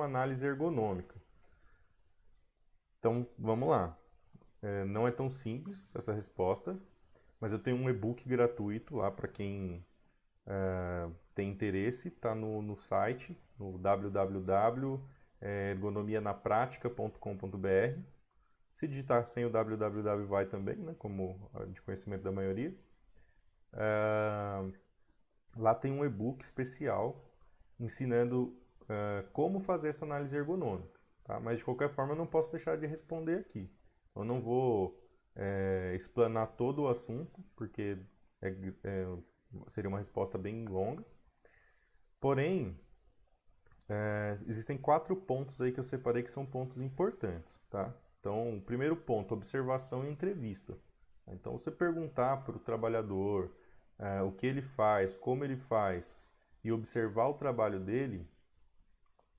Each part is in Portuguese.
uma análise ergonômica? Então, vamos lá. Não é tão simples essa resposta, mas eu tenho um e-book gratuito lá para quem tem interesse, está no site, no www.ergonomianapratica.com.br. Se digitar sem o www vai também, né, como de conhecimento da maioria. Lá tem um e-book especial ensinando como fazer essa análise ergonômica. Tá? Mas de qualquer forma eu não posso deixar de responder aqui. Eu não vou explanar todo o assunto, porque seria uma resposta bem longa. Porém, existem 4 pontos aí que eu separei que são pontos importantes. Tá? Então, o primeiro ponto, observação e entrevista. Então, você perguntar para o trabalhador o que ele faz, como ele faz, e observar o trabalho dele,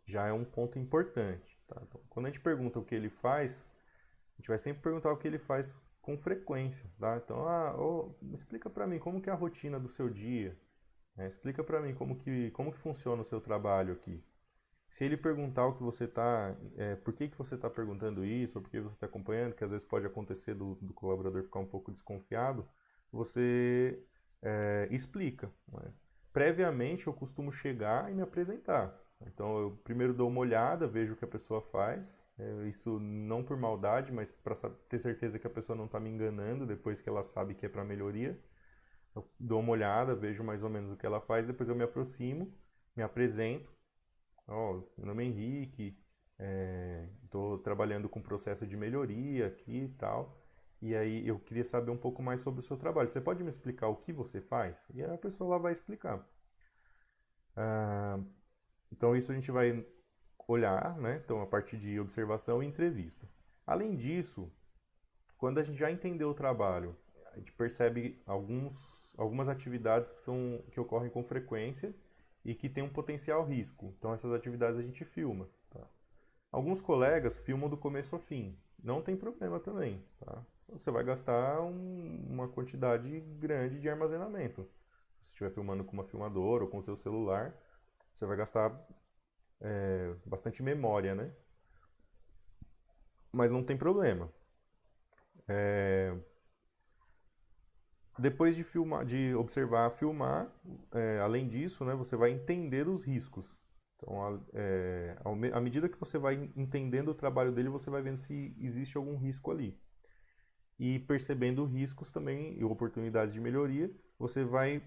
já é um ponto importante. Tá? Então, quando a gente pergunta o que ele faz, a gente vai sempre perguntar o que ele faz com frequência. Tá? Então, explica para mim como que é a rotina do seu dia. Explica para mim como que funciona o seu trabalho aqui. Se ele perguntar o que você está, por que você está perguntando isso, ou por que você está acompanhando, que às vezes pode acontecer do colaborador ficar um pouco desconfiado, você explica. Né? Previamente eu costumo chegar e me apresentar. Então eu primeiro dou uma olhada, vejo o que a pessoa faz, isso não por maldade, mas para ter certeza que a pessoa não está me enganando depois que ela sabe que é para melhoria. Eu dou uma olhada, vejo mais ou menos o que ela faz, depois eu me aproximo, me apresento. Meu nome é Henrique, estou trabalhando com processo de melhoria aqui e tal. E aí eu queria saber um pouco mais sobre o seu trabalho. Você pode me explicar o que você faz? E aí a pessoa lá vai explicar. Então isso a gente vai olhar, né? Então a partir de observação e entrevista. Além disso, quando a gente já entendeu o trabalho, a gente percebe algumas atividades que ocorrem com frequência e que tem um potencial risco. Então essas atividades a gente filma. Tá? Alguns colegas filmam do começo ao fim. Não tem problema também. Tá? Você vai gastar uma quantidade grande de armazenamento. Se estiver filmando com uma filmadora ou com o seu celular, você vai gastar bastante memória, né? Mas não tem problema. Depois de filmar, de observar, filmar, além disso, né, você vai entender os riscos. Então, à medida que você vai entendendo o trabalho dele, você vai vendo se existe algum risco ali. E percebendo riscos também e oportunidades de melhoria, você vai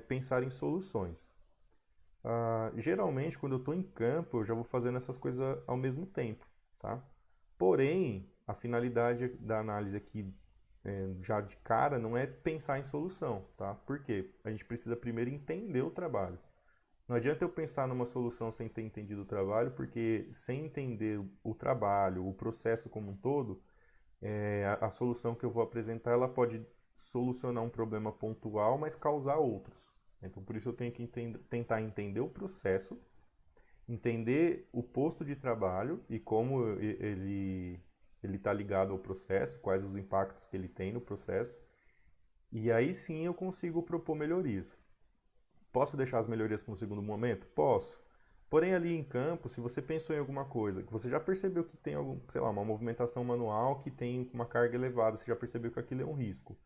pensar em soluções. Geralmente, quando eu estou em campo, eu já vou fazendo essas coisas ao mesmo tempo. Tá? Porém, a finalidade da análise aqui já de cara não é pensar em solução, tá? Por quê? A gente precisa primeiro entender o trabalho. Não adianta eu pensar numa solução sem ter entendido o trabalho, porque sem entender o trabalho, o processo como um todo, a solução que eu vou apresentar ela pode solucionar um problema pontual, mas causar outros. Então, por isso eu tenho que tentar entender o processo, entender o posto de trabalho e como ele está ligado ao processo, quais os impactos que ele tem no processo, e aí sim eu consigo propor melhorias. Posso deixar as melhorias para um segundo momento? Posso. Porém, ali em campo, se você pensou em alguma coisa, que você já percebeu que tem algum, sei lá, uma movimentação manual que tem uma carga elevada, você já percebeu que aquilo é um risco,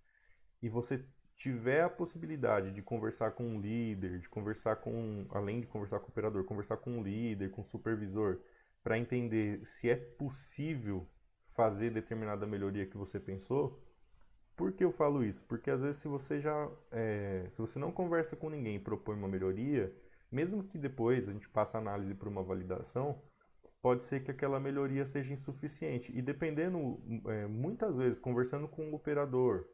e você tiver a possibilidade de conversar com um líder, de conversar com, além de conversar com o operador, conversar com um líder, com um supervisor, para entender se é possível fazer determinada melhoria que você pensou. Por que eu falo isso? Porque às vezes se você não conversa com ninguém e propõe uma melhoria, mesmo que depois a gente passe a análise para uma validação, pode ser que aquela melhoria seja insuficiente. E dependendo, muitas vezes, conversando com o operador,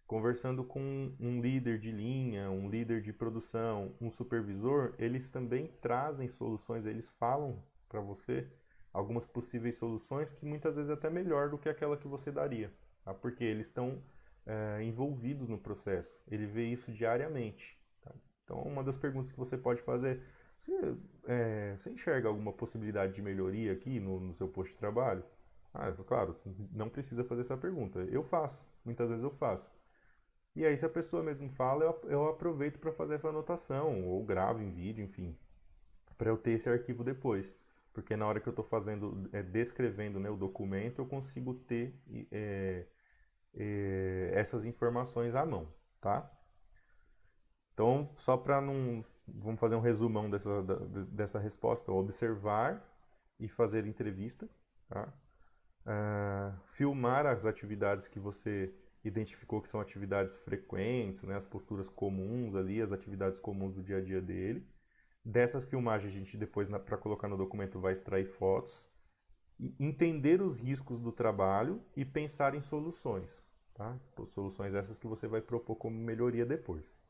conversando com um líder de linha, um líder de produção, um supervisor, eles também trazem soluções, eles falam para você algumas possíveis soluções que muitas vezes é até melhor do que aquela que você daria, tá? Porque eles estão envolvidos no processo, ele vê isso diariamente. Tá? Então, uma das perguntas que você pode fazer você enxerga alguma possibilidade de melhoria aqui no seu posto de trabalho? Claro, não precisa fazer essa pergunta. Eu faço, muitas vezes eu faço. E aí, se a pessoa mesmo fala, eu aproveito para fazer essa anotação, ou gravo em vídeo, enfim, para eu ter esse arquivo depois. Porque na hora que eu estou fazendo, descrevendo, né, o documento, eu consigo ter essas informações à mão, tá? Então, só para não... Vamos fazer um resumão dessa resposta. Observar e fazer entrevista, tá? Filmar as atividades que você identificou que são atividades frequentes, né, as posturas comuns ali, as atividades comuns do dia a dia dele. Dessas filmagens, a gente depois, para colocar no documento, vai extrair fotos, e entender os riscos do trabalho e pensar em soluções, tá? Soluções essas que você vai propor como melhoria depois.